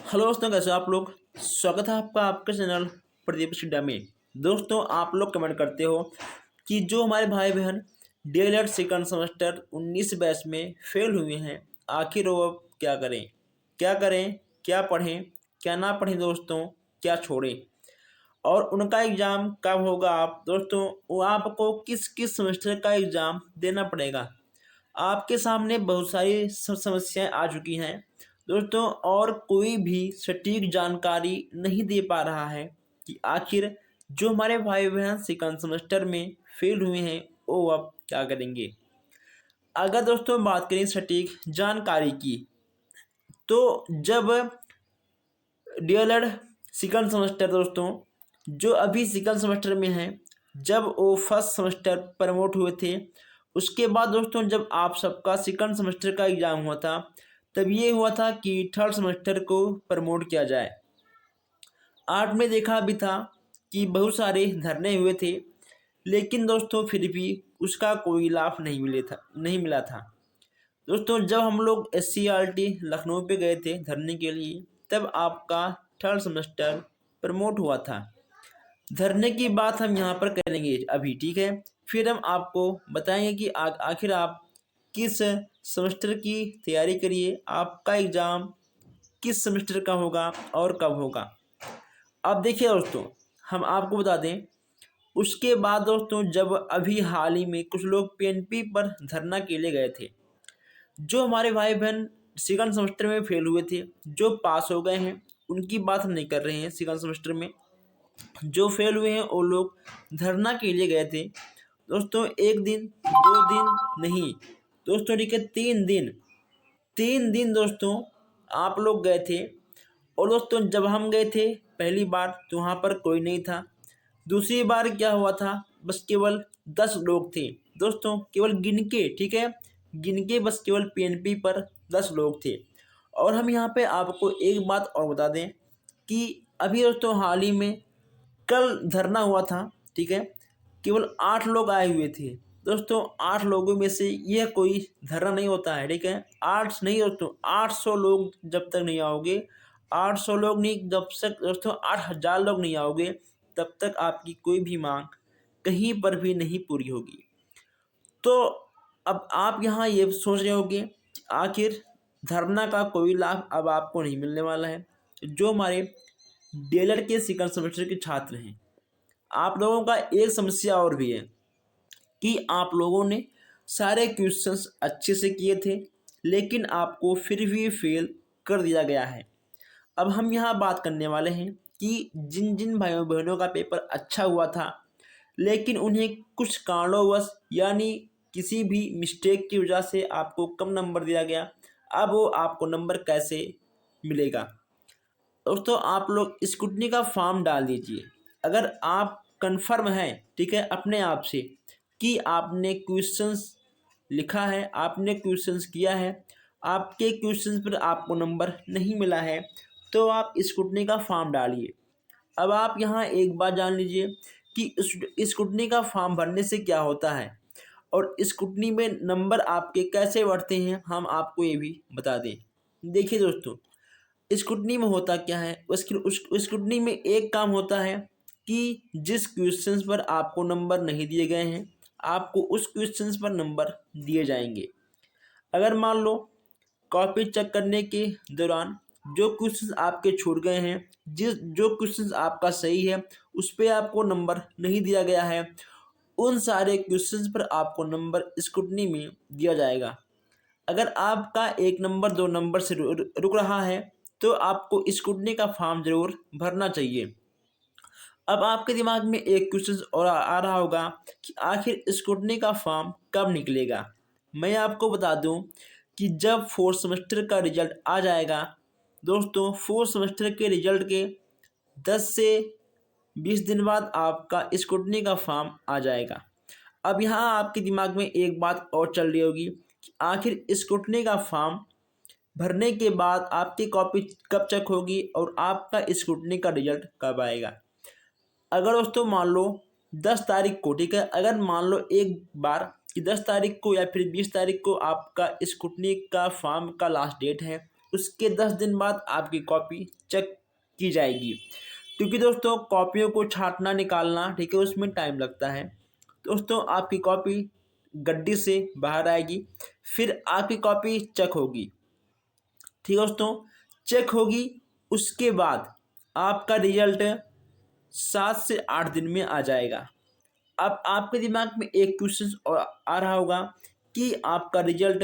Hello दोस्तों, कैसे हो आप लोग। स्वागत है आपका आपके चैनल प्रदीप सिड्डा में। दोस्तों, आप लोग कमेंट करते हो कि जो हमारे भाई बहन डीएलएड सेकंड सेमेस्टर 19 बैच में फेल हुए हैं, आखिर वो अब क्या करें, क्या करें, क्या पढ़ें, क्या ना पढ़ें दोस्तों, क्या छोड़ें, और उनका एग्ज़ाम कब होगा। आप दोस्तों, वो आपको किस किस सेमेस्टर का एग्ज़ाम देना पड़ेगा। आपके सामने बहुत सारी समस्याएं आ चुकी हैं दोस्तों, और कोई भी सटीक जानकारी नहीं दे पा रहा है कि आखिर जो हमारे भाई बहन सेकंड सेमेस्टर में फेल हुए हैं वो अब क्या करेंगे। अगर दोस्तों बात करें सटीक जानकारी की, तो जब डीएलएड सेकंड सेमेस्टर दोस्तों जो अभी सेकंड सेमेस्टर में है, जब वो फर्स्ट सेमेस्टर प्रमोट हुए थे, उसके बाद दोस्तों जब आप सबका सेकंड सेमेस्टर का एग्ज़ाम हुआ था, तब ये हुआ था कि थर्ड सेमेस्टर को प्रमोट किया जाए। आपने देखा भी था कि बहुत सारे धरने हुए थे, लेकिन दोस्तों फिर भी उसका कोई लाभ नहीं मिला था। दोस्तों, जब हम लोग SCERT लखनऊ पे गए थे धरने के लिए, तब आपका थर्ड सेमेस्टर प्रमोट हुआ था। धरने की बात हम यहाँ पर करेंगे अभी, ठीक है। फिर हम आपको बताएंगे कि आखिर आप किस सेमेस्टर की तैयारी करिए, आपका एग्ज़ाम किस सेमेस्टर का होगा और कब होगा। अब देखिए दोस्तों, हम आपको बता दें, उसके बाद दोस्तों जब अभी हाल ही में कुछ लोग PNP पर धरना के लिए गए थे। जो हमारे भाई बहन सेकंड सेमेस्टर में फेल हुए थे, जो पास हो गए हैं, उनकी बात हम नहीं कर रहे हैं। सेकंड सेमेस्टर में जो फेल हुए हैं वो लोग धरना के लिए गए थे दोस्तों। एक दिन, दो दिन नहीं दोस्तों, ठीक है, 3 दिन, 3 दिन दोस्तों आप लोग गए थे। और दोस्तों जब हम गए थे पहली बार, तो वहाँ पर कोई नहीं था। दूसरी बार क्या हुआ था, बस केवल 10 लोग थे दोस्तों, केवल गिन के, ठीक है, गिन के बस केवल PNP पर 10 लोग थे। और हम यहाँ पे आपको एक बात और बता दें कि अभी दोस्तों हाल ही में कल धरना हुआ था, ठीक है, केवल 8 लोग आए हुए थे दोस्तों। 8 लोगों में से यह कोई धरना नहीं होता है, ठीक है। 8 नहीं दोस्तों, 800 लोग जब तक नहीं आओगे, 800 लोग नहीं, जब तक दोस्तों 8000 लोग नहीं आओगे, तब तक आपकी कोई भी मांग कहीं पर भी नहीं पूरी होगी। तो अब आप यहाँ ये सोच रहे होंगे कि आखिर धरना का कोई लाभ अब आपको नहीं मिलने वाला है। जो हमारे डीएलएड के सेकंड सेमेस्टर के छात्र हैं, आप लोगों का एक समस्या और भी है कि आप लोगों ने सारे क्वेश्चंस अच्छे से किए थे, लेकिन आपको फिर भी फेल कर दिया गया है। अब हम यहाँ बात करने वाले हैं कि जिन जिन भाइयों बहनों का पेपर अच्छा हुआ था, लेकिन उन्हें कुछ कारणोंवश यानी किसी भी मिस्टेक की वजह से आपको कम नंबर दिया गया, अब वो आपको नंबर कैसे मिलेगा। दोस्तों, आप लोग स्क्रूटनी का फॉर्म डाल दीजिए। अगर आप कंफर्म हैं, ठीक है, अपने आप से कि आपने क्वेश्चंस लिखा है, आपने क्वेश्चंस किया है, आपके क्वेश्चंस पर आपको नंबर नहीं मिला है, तो आप स्क्रूटनी का फॉर्म डालिए। अब आप यहाँ एक बात जान लीजिए कि स्क्रूटनी का फॉर्म भरने से क्या होता है और स्क्रूटनी में नंबर आपके कैसे बढ़ते हैं, हम आपको ये भी बता दें। देखिए दोस्तों, स्क्रूटनी में होता क्या है, उस स्क्रूटनी में एक काम होता है कि जिस क्वेश्चंस पर आपको नंबर नहीं दिए गए हैं, आपको उस क्वेश्चंस पर नंबर दिए जाएंगे। अगर मान लो कॉपी चेक करने के दौरान जो क्वेश्चंस आपके छूट गए हैं, जो क्वेश्चंस आपका सही है, उस पर आपको नंबर नहीं दिया गया है, उन सारे क्वेश्चंस पर आपको नंबर स्क्रूटनी में दिया जाएगा। अगर आपका 1 नंबर 2 नंबर से रुक रहा है, तो आपको स्क्रूटनी का फॉर्म ज़रूर भरना चाहिए। अब आपके दिमाग में एक क्वेश्चन और आ रहा होगा कि आखिर स्क्रूटनी का फॉर्म कब निकलेगा। मैं आपको बता दूं कि जब फोर्थ सेमेस्टर का रिजल्ट आ जाएगा दोस्तों, फोर्थ सेमेस्टर के रिजल्ट के 10 से 20 दिन बाद आपका स्क्रूटनी का फॉर्म आ जाएगा। अब यहाँ आपके दिमाग में एक बात और चल रही होगी कि आखिर स्क्रूटनी का फॉर्म भरने के बाद आपकी कॉपी कब चेक होगी और आपका स्क्रूटनी का रिजल्ट कब आएगा। अगर दोस्तों मान लो 10 तारीख को, ठीक है, अगर मान लो एक बार कि 10 तारीख को या फिर 20 तारीख को आपका स्क्रूटनी का फॉर्म का लास्ट डेट है, उसके 10 दिन बाद आपकी कॉपी चेक की जाएगी, क्योंकि दोस्तों कॉपियों को छांटना निकालना, ठीक है, उसमें टाइम लगता है। दोस्तों आपकी कॉपी गड्डी से बाहर आएगी, फिर आपकी कॉपी चेक होगी, ठीक है दोस्तों, चेक होगी। उसके बाद आपका रिजल्ट 7 से 8 दिन में आ जाएगा। अब आपके दिमाग में एक क्वेश्चन और आ रहा होगा कि आपका रिजल्ट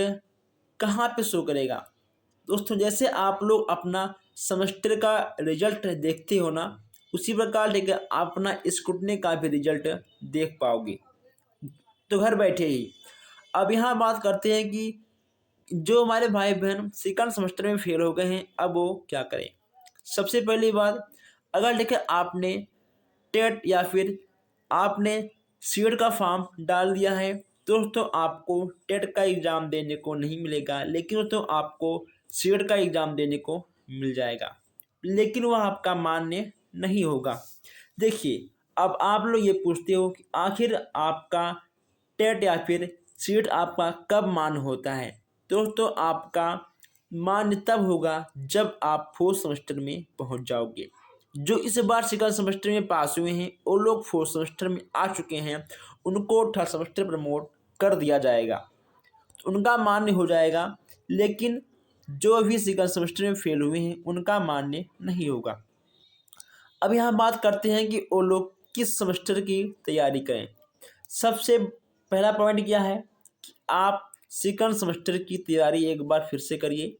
कहाँ पे शो करेगा। दोस्तों जैसे आप लोग अपना सेमेस्टर का रिजल्ट देखते हो ना, उसी प्रकार ठीक है आप अपना स्क्रूटनी का भी रिजल्ट देख पाओगे, तो घर बैठे ही। अब यहाँ बात करते हैं कि जो हमारे भाई बहन सेकंड सेमेस्टर में फेल हो गए हैं, अब वो क्या करें। सबसे पहली बात, अगर देखिए आपने टेट या फिर आपने सीट का फॉर्म डाल दिया है, दोस्तों आपको टेट का एग्ज़ाम देने को नहीं मिलेगा, लेकिन दोस्तों आपको सीट का एग्ज़ाम देने को मिल जाएगा, लेकिन वह आपका मान्य नहीं होगा। देखिए अब आप लोग ये पूछते हो कि आखिर आपका टेट या फिर सीट आपका कब मान्य होता है। दोस्तों आपका मान्य तब होगा जब आप फोर्थ सेमेस्टर में पहुंच जाओगे। जो इस बार सेकंड सेमेस्टर में पास हुए हैं वो लोग फोर्थ सेमेस्टर में आ चुके हैं, उनको थर्ड सेमेस्टर प्रमोट कर दिया जाएगा, उनका मान्य हो जाएगा। लेकिन जो अभी सेकंड सेमेस्टर में फेल हुए हैं उनका मान्य नहीं होगा। अब यहाँ बात करते हैं कि वो लोग किस सेमेस्टर की तैयारी करें। सबसे पहला पॉइंट क्या है कि आप सेकंड सेमेस्टर की तैयारी एक बार फिर से करिए।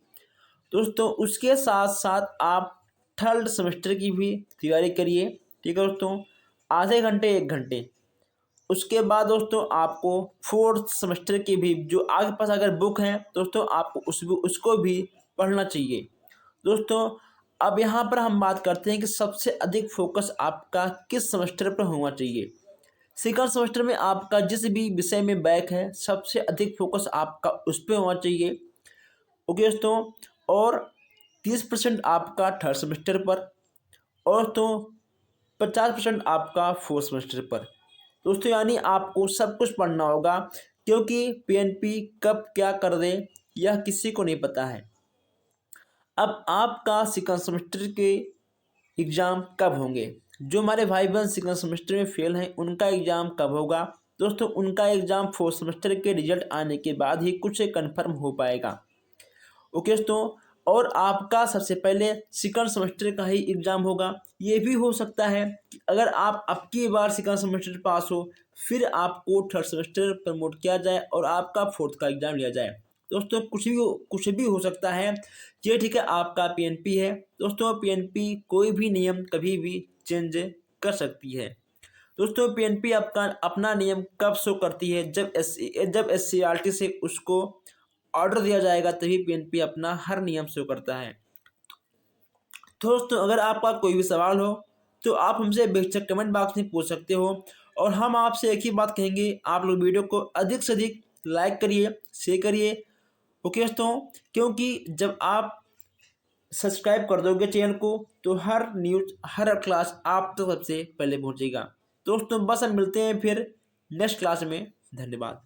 दोस्तों उसके साथ साथ आप थर्ड सेमेस्टर की भी तैयारी करिए, ठीक है दोस्तों, आधे घंटे 1 घंटे। उसके बाद दोस्तों आपको फोर्थ सेमेस्टर की भी जो आपके पास अगर बुक है दोस्तों आपको उसको भी पढ़ना चाहिए। दोस्तों अब यहाँ पर हम बात करते हैं कि सबसे अधिक फोकस आपका किस सेमेस्टर पर होना चाहिए। सेकंड सेमेस्टर में आपका जिस भी विषय में बैक है सबसे अधिक फोकस आपका उस पर होना चाहिए, ओके दोस्तों। और 30% आपका थर्ड सेमेस्टर पर, और तो 50% आपका फोर्थ सेमेस्टर पर। दोस्तों यानी आपको सब कुछ पढ़ना होगा, क्योंकि पीएनपी कब क्या कर दे यह किसी को नहीं पता है। अब आपका सेकंड सेमेस्टर के एग्ज़ाम कब होंगे, जो हमारे भाई बहन सेकंड सेमेस्टर में फेल हैं उनका एग्ज़ाम कब होगा। दोस्तों उनका एग्ज़ाम फोर्थ सेमेस्टर के रिजल्ट आने के बाद ही कुछ कन्फर्म हो पाएगा, ओके दोस्तों। और आपका सबसे पहले सेकंड सेमेस्टर का ही एग्ज़ाम होगा। ये भी हो सकता है कि अगर आप अब की बार सेकंड सेमेस्टर पास हो फिर आपको थर्ड सेमेस्टर प्रमोट किया जाए और आपका फोर्थ का एग्ज़ाम लिया जाए। दोस्तों कुछ भी हो सकता है, ये ठीक है आपका पीएनपी है। दोस्तों पीएनपी कोई भी नियम कभी भी चेंज कर सकती है। दोस्तों पीएनपी आपका अपना नियम कब शो करती है, जब एससीईआरटी से उसको ऑर्डर दिया जाएगा तभी पीएनपी अपना हर नियम शो करता है। दोस्तों अगर आपका कोई भी सवाल हो तो आप हमसे बेशक कमेंट बॉक्स में पूछ सकते हो, और हम आपसे एक ही बात कहेंगे, आप लोग वीडियो को अधिक से अधिक लाइक करिए, शेयर करिए, ओके दोस्तों। क्योंकि जब आप सब्सक्राइब कर दोगे चैनल को तो हर न्यूज़ हर क्लास आप तक सबसे पहले पहुंचेगा। दोस्तों बस हम मिलते हैं फिर नेक्स्ट क्लास में। धन्यवाद।